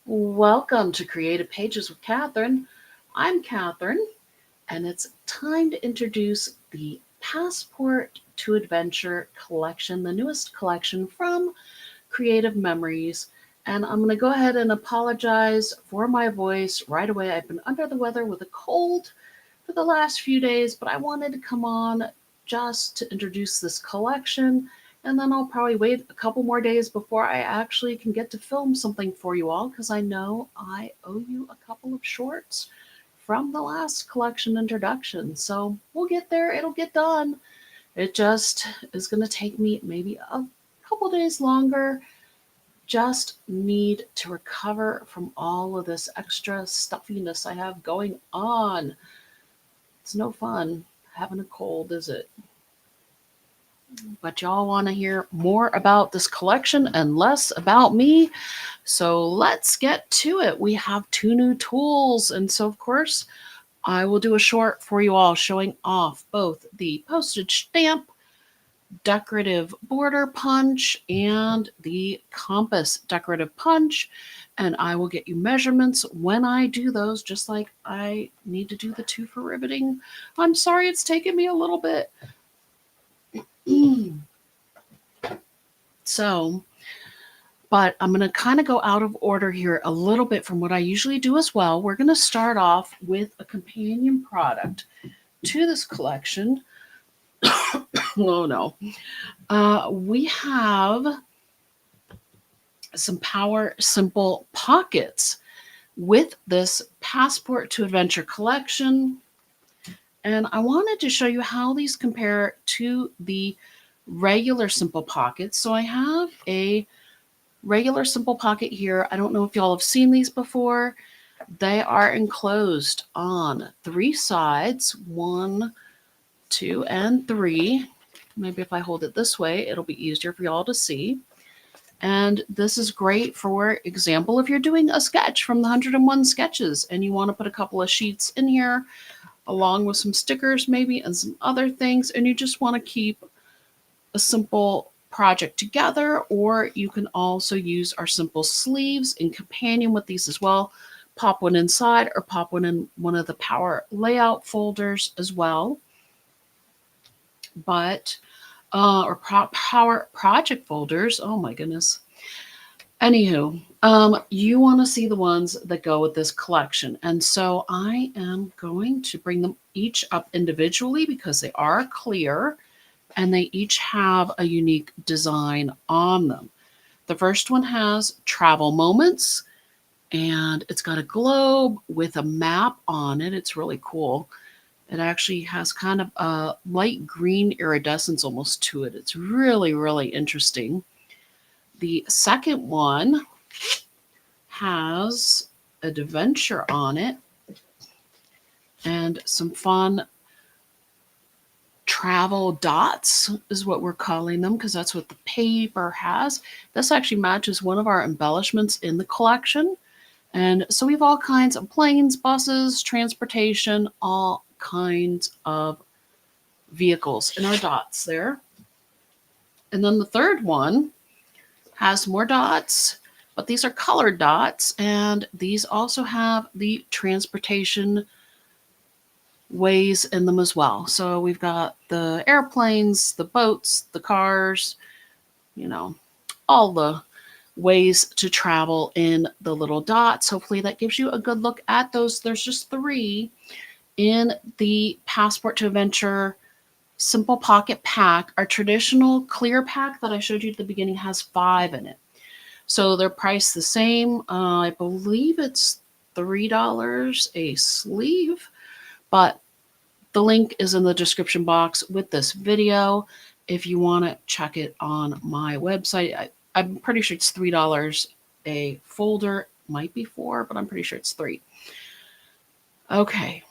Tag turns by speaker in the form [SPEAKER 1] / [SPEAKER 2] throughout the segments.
[SPEAKER 1] Welcome to Creative Pages with Catherine. I'm Catherine, and it's time to introduce the Passport to Adventure collection, the newest collection from Creative Memories. And I'm going to go ahead and apologize for my voice right away. I've been under the weather with a cold for the last few days, but I wanted to come on just to introduce this collection. And then I'll probably wait a couple more days before I actually can get to film something for you all because I know I owe you a couple of shorts from the last collection introduction. So we'll get there, it'll get done. It just is going to take me maybe a couple days longer. Just need to recover from all of this extra stuffiness I have going on. It's no fun having a cold, is it? But y'all want to hear more about this collection and less about me. So let's get to it. We have two new tools. And so, of course, I will do a short for you all showing off both the postage stamp, decorative border punch, and the compass decorative punch. And I will get you measurements when I do those, just like I need to do the two for riveting. I'm sorry it's taken me a little bit. So, but I'm going to kind of go out of order here a little bit from what I usually do as well. We're going to start off with a companion product to this collection. Oh no. We have some Power Simple pockets with this Passport to Adventure collection. And I wanted to show you how these compare to the regular simple pockets. So I have a regular simple pocket here. I don't know if y'all have seen these before. They are enclosed on three sides, 1, 2, and 3. Maybe if I hold it this way, it'll be easier for y'all to see. And this is great for example, if you're doing a sketch from the 101 sketches and you want to put a couple of sheets in here along with some stickers maybe and some other things, and you just want to keep a simple project together, or you can also use our simple sleeves in companion with these as well. Pop one inside or pop one in one of the Power layout folders as well. But or Power project folders. Oh my goodness. Anywho, you want to see the ones that go with this collection. And so I am going to bring them each up individually because they are clear and they each have a unique design on them. The first one has Travel Moments, and it's got a globe with a map on it. It's really cool. It actually has kind of a light green iridescence almost to it. It's really, really interesting. The second one has adventure on it and some fun travel dots is what we're calling them because that's what the paper has. This actually matches one of our embellishments in the collection. And so we have all kinds of planes, buses, transportation, all kinds of vehicles in our dots there. And then the third one has more dots, but these are colored dots, and these also have the transportation ways in them as well. So we've got the airplanes, the boats, the cars, you know, all the ways to travel in the little dots. Hopefully that gives you a good look at those. There's just 3 in the Passport to Adventure Simple Pocket Pack. Our traditional clear pack that I showed you at the beginning has 5 in it. So they're priced the same. I believe it's $3 a sleeve, but the link is in the description box with this video if you want to check it on my website. I'm pretty sure it's $3 a folder. Might be 4, but I'm pretty sure it's 3. Okay.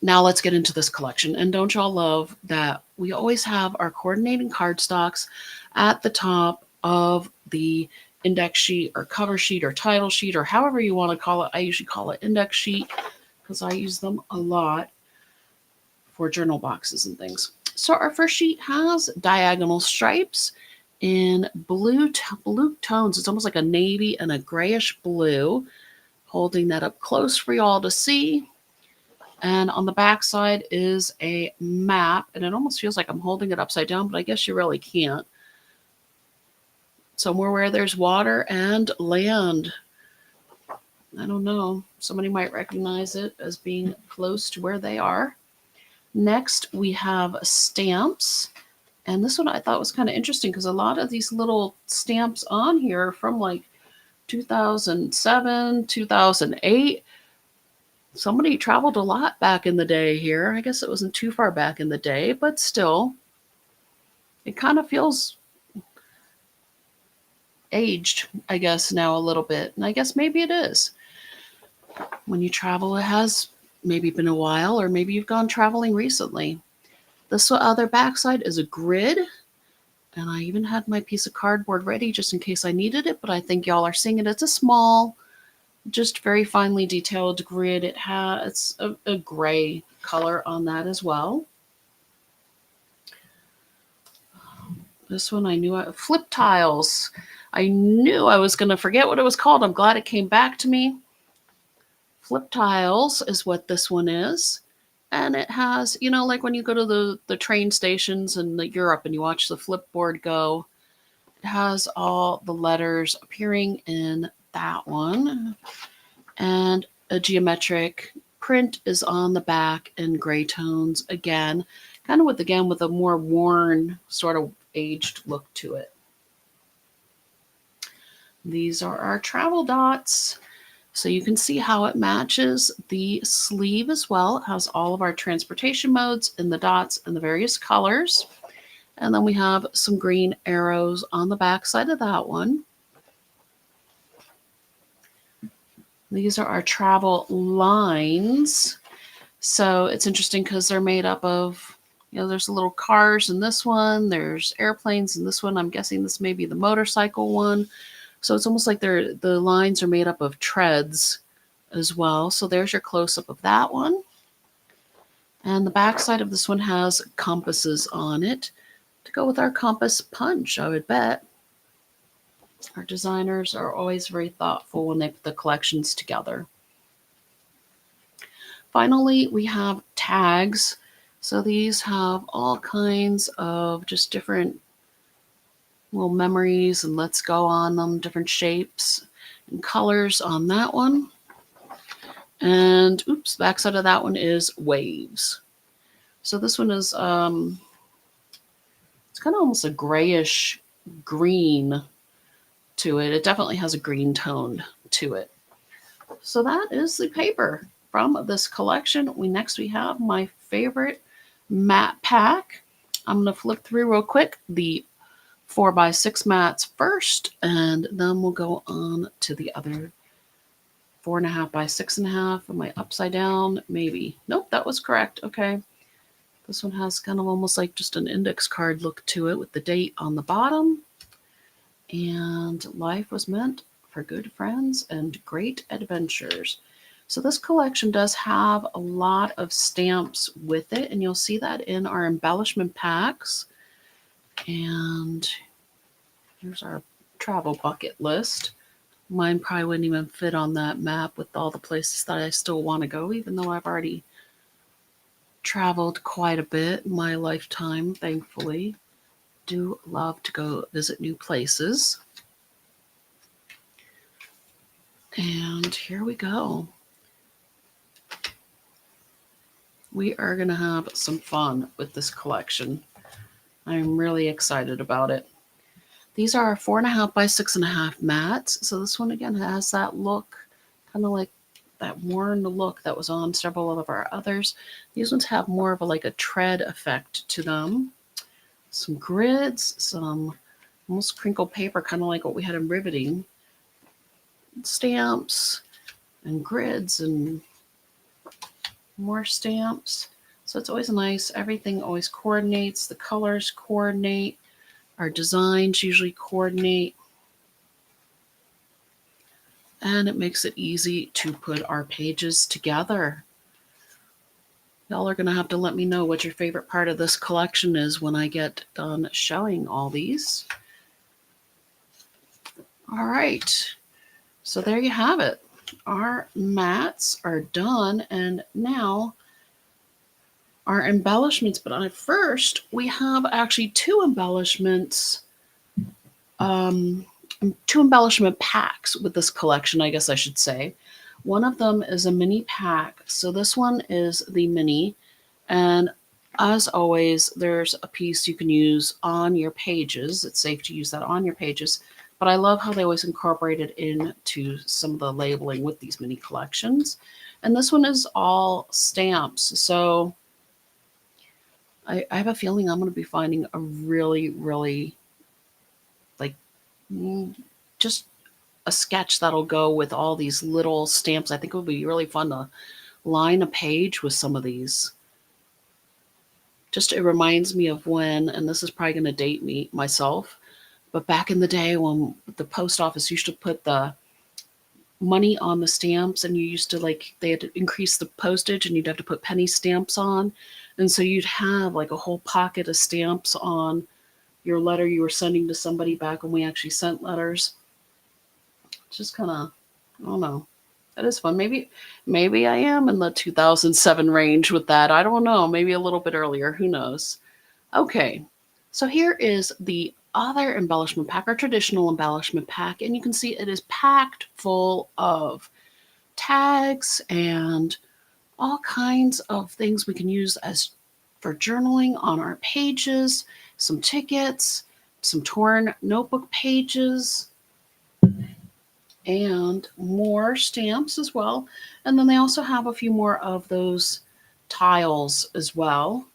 [SPEAKER 1] Now let's get into this collection. And don't y'all love that we always have our coordinating cardstocks at the top of the index sheet or cover sheet or title sheet or however you want to call it. I usually call it index sheet because I use them a lot for journal boxes and things. So our first sheet has diagonal stripes in blue tones. It's almost like a navy and a grayish blue. Holding that up close for y'all to see. And on the back side is a map, and it almost feels like I'm holding it upside down, but I guess you really can't. Somewhere where there's water and land. I don't know. Somebody might recognize it as being close to where they are. Next, we have stamps. And this one I thought was kind of interesting because a lot of these little stamps on here are from like 2007, 2008. Somebody traveled a lot back in the day here. I guess it wasn't too far back in the day, but still, it kind of feels aged, I guess, now a little bit. And I guess maybe it is. When you travel, it has maybe been a while, or maybe you've gone traveling recently. This other backside is a grid. And I even had my piece of cardboard ready just in case I needed it, but I think y'all are seeing it. It's a small, just very finely detailed grid. It has a gray color on that as well. This one I knew, flip tiles. I knew I was going to forget what it was called. I'm glad it came back to me. Flip tiles is what this one is. And it has, you know, like when you go to the train stations in Europe and you watch the flipboard go, it has all the letters appearing in that one. And a geometric print is on the back in gray tones again, kind of with a more worn, sort of aged look to it. These are our travel dots. So you can see how it matches the sleeve as well. It has all of our transportation modes in the dots and the various colors. And then we have some green arrows on the back side of that one. These are our travel lines. So it's interesting because they're made up of, you know, there's little cars in this one. There's airplanes in this one. I'm guessing this may be the motorcycle one. So it's almost like the lines are made up of treads as well. So there's your close-up of that one. And the back side of this one has compasses on it to go with our compass punch, I would bet. Our designers are always very thoughtful when they put the collections together. Finally, we have tags. So these have all kinds of just different little memories and let's go on them, different shapes and colors on that one. And oops, backside of that one is waves. So this one is it's kind of almost a grayish green to it. It definitely has a green tone to it. So that is the paper from this collection. We have my favorite matte pack. I'm going to flip through real quick the 4x6 mats first, and then we'll go on to the other 4.5 by 6.5. Am I upside down? Maybe. Nope, that was correct. Okay. This one has kind of almost like just an index card look to it with the date on the bottom. And life was meant for good friends and great adventures. So this collection does have a lot of stamps with it, and you'll see that in our embellishment packs. And here's our travel bucket list. Mine probably wouldn't even fit on that map with all the places that I still want to go, even though I've already traveled quite a bit in my lifetime, thankfully. Do love to go visit new places. And here we go. We are going to have some fun with this collection. I'm really excited about it. These are 4.5 by 6.5 mats. So this one again has that look, kind of like that worn look that was on several of our others. These ones have more of a tread effect to them. Some grids, some almost crinkled paper, kind of like what we had in riveting. Stamps and grids and more stamps. So it's always nice. Everything always coordinates. The colors coordinate. Our designs usually coordinate. And it makes it easy to put our pages together. Y'all are going to have to let me know what your favorite part of this collection is when I get done showing all these. All right. So there you have it. Our mats are done. And now our embellishments. But first, we have actually um, two embellishment packs with this collection, I guess I should say. One of them is a mini pack. So this one is the mini. And as always, there's a piece you can use on your pages. It's safe to use that on your pages. But I love how they always incorporate it into some of the labeling with these mini collections. And this one is all stamps. So I have a feeling I'm going to be finding a really, really like just a sketch that'll go with all these little stamps. I think it would be really fun to line a page with some of these. Just it reminds me of when, and this is probably going to date me myself, but back in the day when the post office used to put the money on the stamps, and you used to they had to increase the postage and you'd have to put penny stamps on. And so you'd have like a whole pocket of stamps on your letter you were sending to somebody back when we actually sent letters. Just kind of, I don't know. That is fun. Maybe I am in the 2007 range with that. I don't know. Maybe a little bit earlier. Who knows? Okay. So here is the other embellishment pack, our traditional embellishment pack, and you can see it is packed full of tags and all kinds of things we can use as for journaling on our pages, some tickets, some torn notebook pages, and more stamps as well. And then they also have a few more of those tiles as well.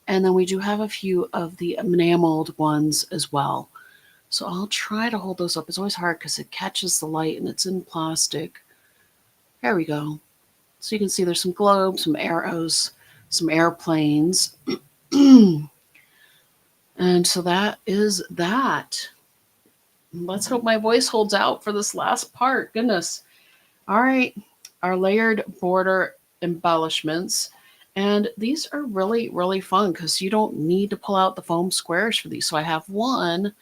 [SPEAKER 1] And then we do have a few of the enameled ones as well. So I'll try to hold those up. It's always hard because it catches the light and it's in plastic. There we go. So you can see there's some globes, some arrows, some airplanes. And so that is that. Let's hope my voice holds out for this last part. Goodness. All right. Our layered border embellishments. And these are really, really fun because you don't need to pull out the foam squares for these. So I have one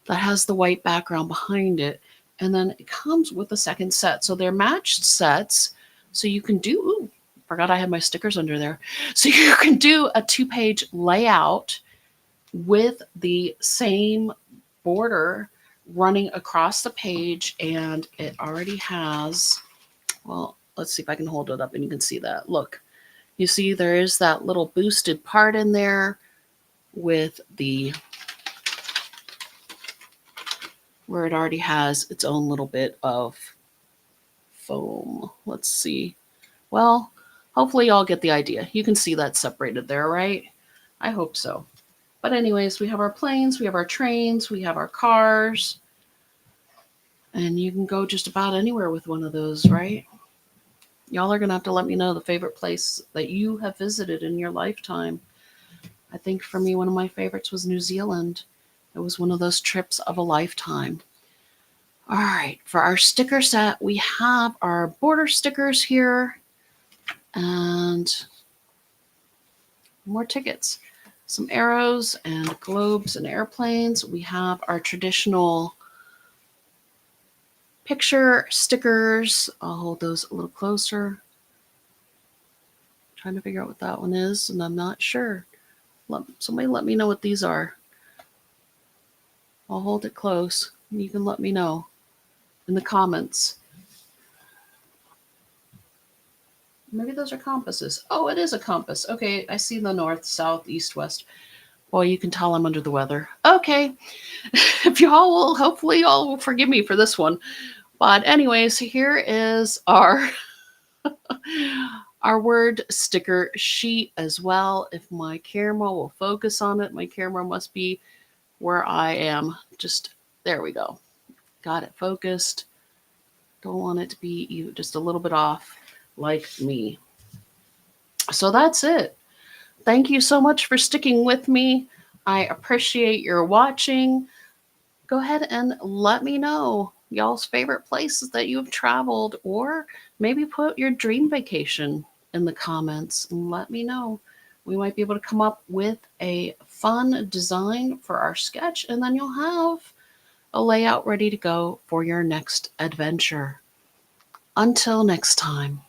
[SPEAKER 1] that has the white background behind it. And then it comes with a second set. So they're matched sets. So you can do, ooh, forgot I had my stickers under there. So you can do a 2-page layout with the same border running across the page. And it already has, well, let's see if I can hold it up and you can see that. Look, you see there is that little boosted part in there with the, where it already has its own little bit of foam. Let's see. Well, hopefully y'all get the idea. You can see that separated there, right? I hope so. But anyways, we have our planes, we have our trains, we have our cars. And you can go just about anywhere with one of those, right? Y'all are going to have to let me know the favorite place that you have visited in your lifetime. I think for me, one of my favorites was New Zealand. It was one of those trips of a lifetime. All right, for our sticker set, we have our border stickers here and more tickets. Some arrows and globes and airplanes. We have our traditional picture stickers. I'll hold those a little closer. Trying to figure out what that one is, and I'm not sure. Somebody let me know what these are. I'll hold it close, and you can let me know in the comments. Maybe those are compasses. Oh, it is a compass. Okay, I see the north, south, east, west. Boy, you can tell I'm under the weather. Okay, if y'all will, hopefully y'all will forgive me for this one. But anyways, here is our our word sticker sheet as well. If my camera will focus on it, my camera must be where I am. Just there we go. Got it focused. Don't want it to be just a little bit off like me. So that's it. Thank you so much for sticking with me. I appreciate your watching. Go ahead and let me know y'all's favorite places that you have traveled, or maybe put your dream vacation in the comments and let me know. We might be able to come up with a fun design for our sketch, and then you'll have a layout ready to go for your next adventure. Until next time.